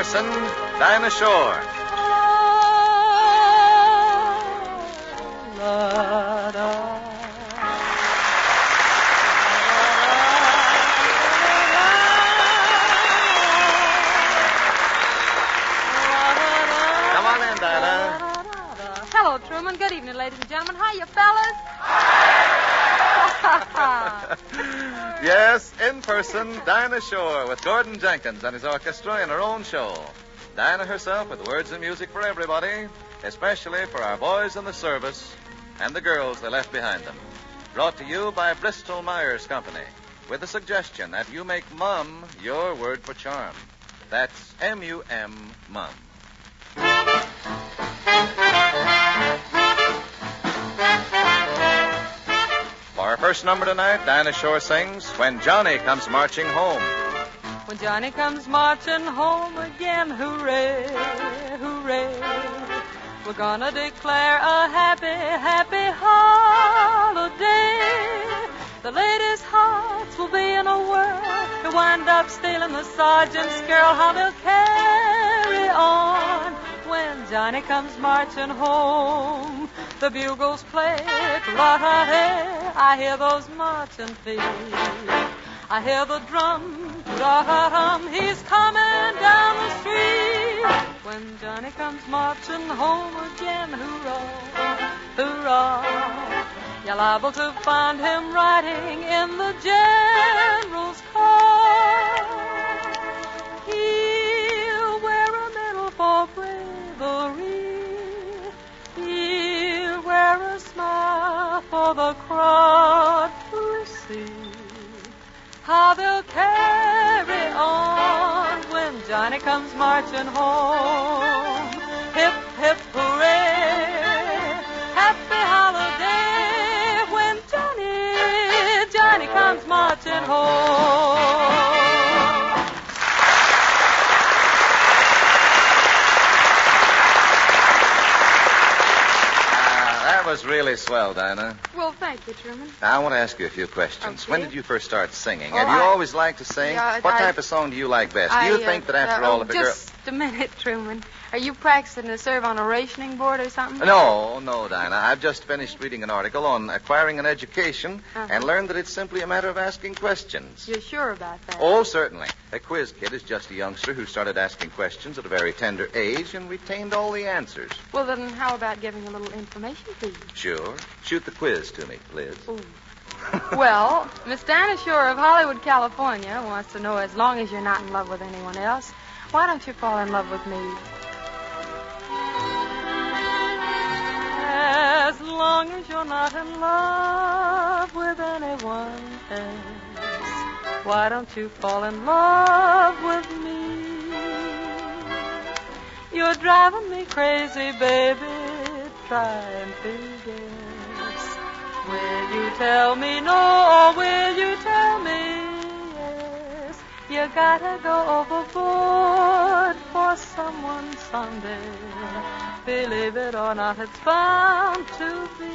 person, Dinah Shore. Come on in, Dinah. Hello, Truman. Good evening, ladies and gentlemen. Hiya, fellas. Yes, in person, Dinah Shore with Gordon Jenkins and his orchestra in her own show. Dinah herself with words and music for everybody, especially for our boys in the service and the girls they left behind them. Brought to you by Bristol Myers Company, with the suggestion that you make Mum your word for charm. That's M-U-M, Mum. For our first number tonight, Dinah Shore sings When Johnny Comes Marching Home. When Johnny comes marching home again, hooray, hooray. We're gonna declare a happy, happy holiday. The ladies' hearts will be in a whirl to wind up stealing the sergeant's girl. How they'll carry on when Johnny comes marching home. The bugles play, ra-ta-hey, I hear those marching feet. I hear the drum, ra-ta-tum, he's coming down the street. When Johnny comes marching home again, hoorah, hoorah. You're liable to find him riding in the general's car. He'll wear a medal for bravery. He'll wear a smile for the crowd to see. How they'll carry on when Johnny comes marching home. Hip, hip, hooray, happy holiday when Johnny comes marching home. That was really swell, Dinah. Well, thank you, Truman. Now, I want to ask you a few questions. Okay. When did you first start singing? Oh, Have you always liked to sing? Yeah, what type of song do you like best? Do you think that after all, if a girl... Just a minute, Truman. Are you practicing to serve on a rationing board or something? No, Dinah. I've just finished reading an article on acquiring an education and learned that it's simply a matter of asking questions. You're sure about that? Oh, certainly. A quiz kid is just a youngster who started asking questions at a very tender age and retained all the answers. Well, then how about giving a little information, please? Sure. Shoot the quiz to me, please. Ooh. Well, Miss Dinah Shore of Hollywood, California wants to know, as long as you're not in love with anyone else, why don't you fall in love with me? As long as you're not in love with anyone else, why don't you fall in love with me? You're driving me crazy, baby, trying to guess. Will you tell me no, or will you tell me yes? You gotta go overboard for someone someday. Believe it or not, it's bound to be.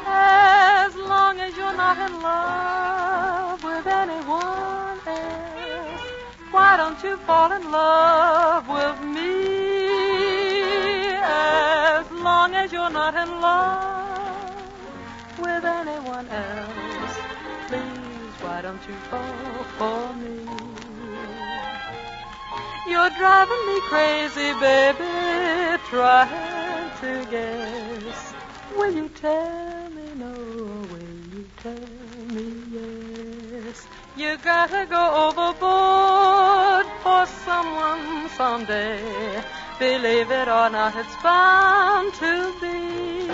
As long as you're not in love with anyone else, why don't you fall in love with me? As long as you're not in love with anyone else, please, why don't you fall for me? You're driving me crazy, baby, trying to guess. Will you tell me no, or will you tell me yes? You gotta go overboard for someone someday. Believe it or not, it's bound to be.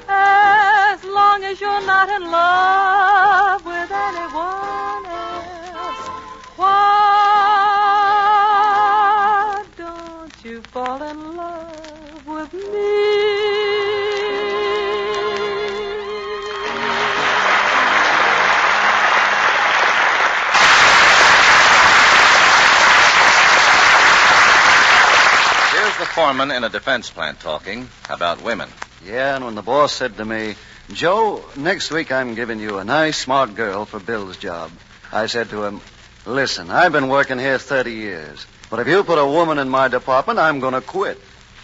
As long as you're not in love with anyone else, why don't you fall in love with me? Here's the foreman in a defense plant talking about women. Yeah, and when the boss said to me, Joe, next week I'm giving you a nice, smart girl for Bill's job, I said to him, Listen, I've been working here 30 years. But if you put a woman in my department, I'm going to quit.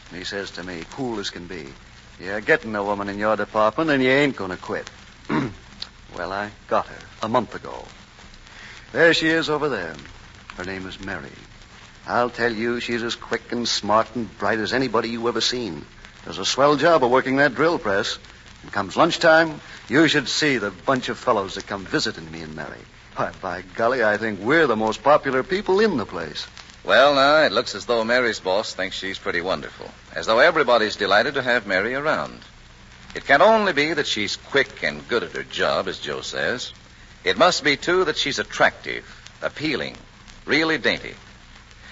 And he says to me, cool as can be, you're getting a woman in your department and you ain't going to quit. Well, I got her a month ago. There she is over there. Her name is Mary. I'll tell you, she's as quick and smart and bright as anybody you ever seen. Does a swell job of working that drill press. And comes lunchtime, you should see the bunch of fellows that come visiting me and Mary. Why, by golly, I think we're the most popular people in the place. Well, now, it looks as though Mary's boss thinks she's pretty wonderful. As though everybody's delighted to have Mary around. It can't only be that she's quick and good at her job, as Joe says. It must be, too, that she's attractive, appealing, really dainty.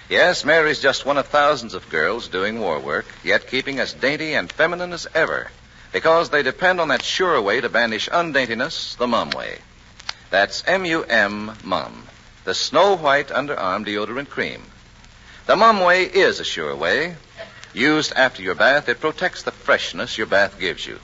Yes, Mary's just one of thousands of girls doing war work, yet keeping as dainty and feminine as ever, because they depend on that sure way to banish undaintiness, the mum way. That's M-U-M, Mum, the snow-white underarm deodorant cream. The mum way is a sure way. Used after your bath, it protects the freshness your bath gives you.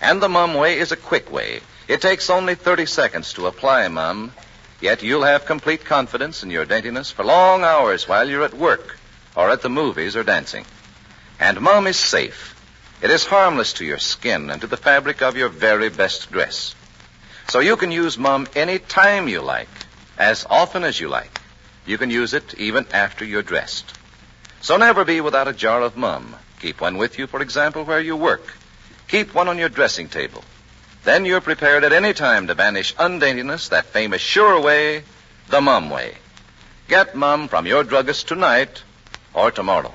And the mum way is a quick way. It takes only 30 seconds to apply, Mum, yet you'll have complete confidence in your daintiness for long hours while you're at work or at the movies or dancing. And Mum is safe. It is harmless to your skin and to the fabric of your very best dress. So you can use Mum any time you like, as often as you like. You can use it even after you're dressed. So never be without a jar of Mum. Keep one with you, for example, where you work. Keep one on your dressing table. Then you're prepared at any time to banish undaintiness, that famous sure way, the Mum way. Get Mum from your druggist tonight or tomorrow.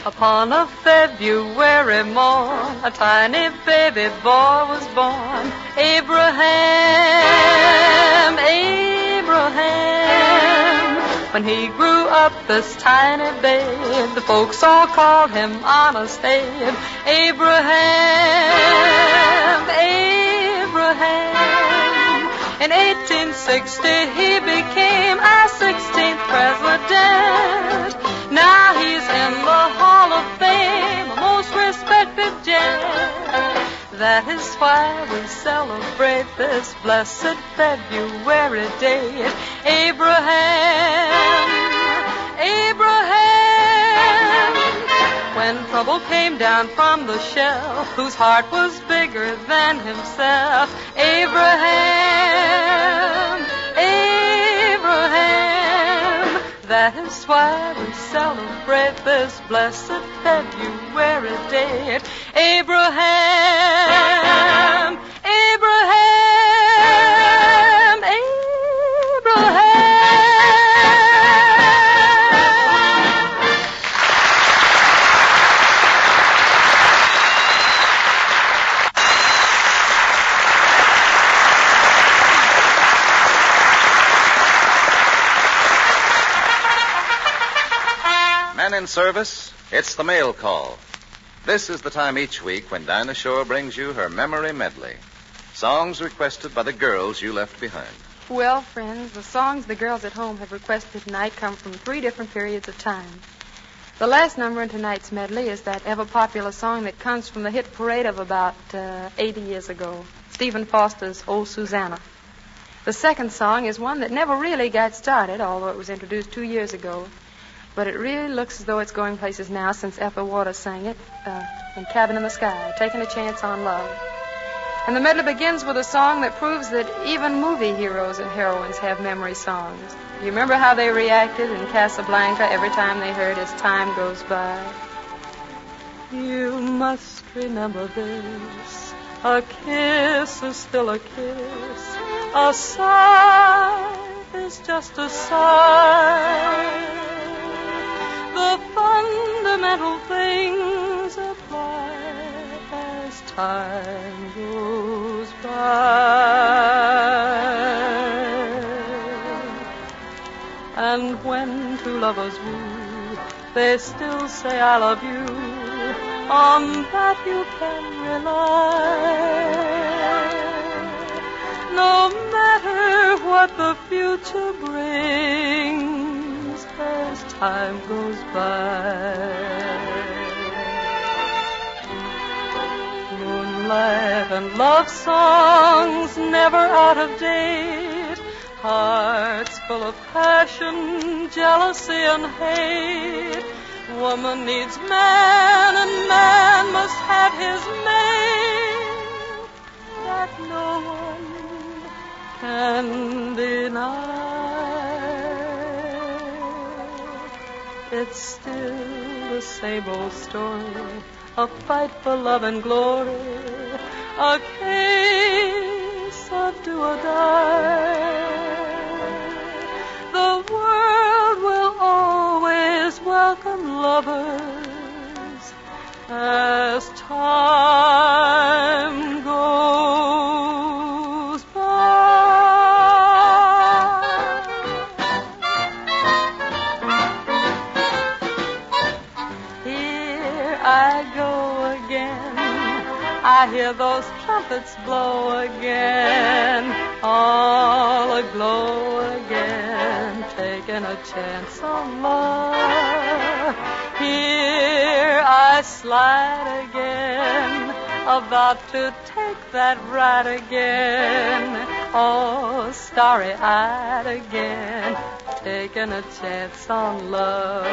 Upon a February morn, a tiny baby boy was born. Abraham. When he grew up, this tiny babe, the folks all called him Honest Abe. Abraham. In 1860, he became our 16th president. Now he's in the Hall of Fame, a most respected gent. That is why we celebrate this blessed February day. Abraham. When trouble came down from the shelf, whose heart was bigger than himself. Abraham. That is why we celebrate this blessed February day. Abraham. Men in service, it's the mail call. This is the time each week when Dinah Shore brings you her memory medley. Songs requested by the girls you left behind. Well, friends, the songs the girls at home have requested tonight come from 3 different periods of time. The last number in tonight's medley is that ever-popular song that comes from the hit parade of about 80 years ago, Stephen Foster's "Oh, Susanna." The second song is one that never really got started, although it was introduced 2 years ago. But it really looks as though it's going places now since Ethel Waters sang it in Cabin in the Sky, Taking a Chance on Love. And the medley begins with a song that proves that even movie heroes and heroines have memory songs. You remember how they reacted in Casablanca every time they heard "As Time Goes By"? You must remember this. A kiss is still a kiss. A sigh is just a sigh. The fundamental things apply as time goes by. And when two lovers woo, they still say "I love you." On that you can rely. No matter what the future brings, as time goes by. laugh and love songs never out of date. Hearts full of passion, jealousy and hate. Woman needs man and man must have his mate. That no one can deny. It's still the same old story, a fight for love and glory, a case of do or die. The world will always welcome lovers as time goes by. Here I go again, I hear those trumpets blow again, all aglow again, taking a chance on love. Here I slide again, about to take that ride again, all starry-eyed again, taking a chance on love.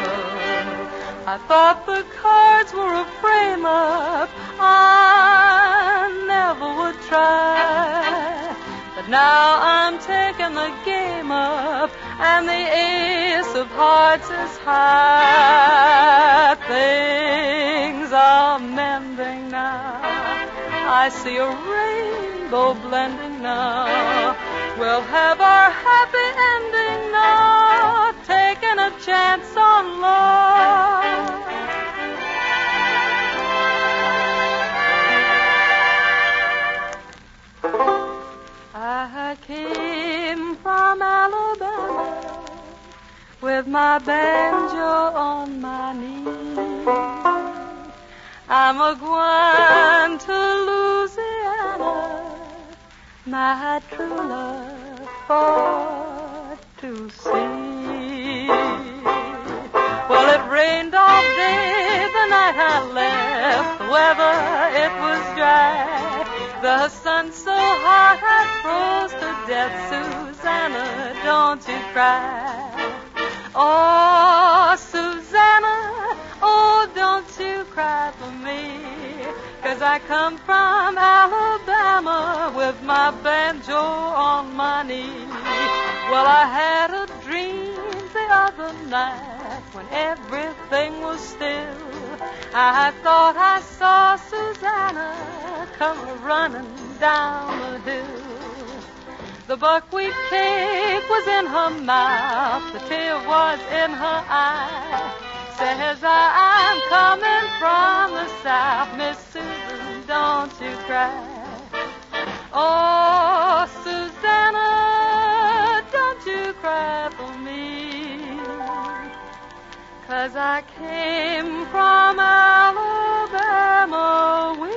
I thought the cards were a frame-up, I never would try. But now I'm taking the game up, and the ace of hearts is high. Things are mending now, I see a rainbow blending now. We'll have our happy ending now, taking a chance on love. I came from Alabama with my banjo on my knee. I'm a-gwine to Louisiana, my true love for to see. Well, it rained all day the night I left. The weather, it was dry. The sun so hot I froze to death. Susanna, don't you cry. Oh, Susanna, oh, don't you cry for me. 'Cause I come from Alabama with my banjo on my knee. Well, I had a dream the other night when everything was still. I thought I saw Susanna come running down the hill. The buckwheat cake was in her mouth, the tear was in her eye. Says I'm coming from the south, Miss Susan, don't you cry. Oh, Susanna, don't you cry for me. 'Cause I came from Alabama with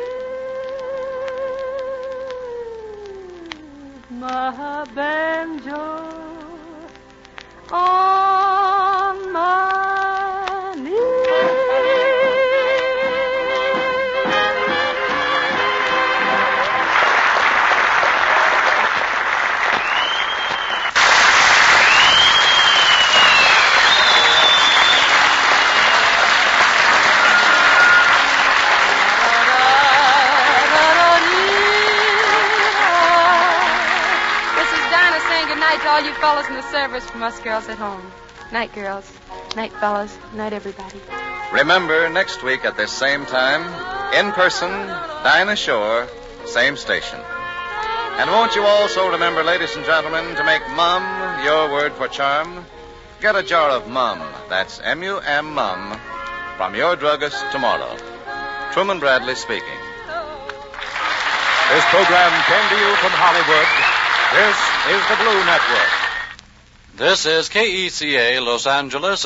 my banjo on my knee. To all you fellas in the service from us girls at home. Night, girls. Night, fellas. Night, everybody. Remember, next week at this same time, in person, Dinah Shore, same station. And won't you also remember, ladies and gentlemen, to make Mum your word for charm? Get a jar of Mum, that's M-U-M, Mum, from your druggist tomorrow. Truman Bradley speaking. This program came to you from Hollywood. This is the Blue Network. This is KECA Los Angeles,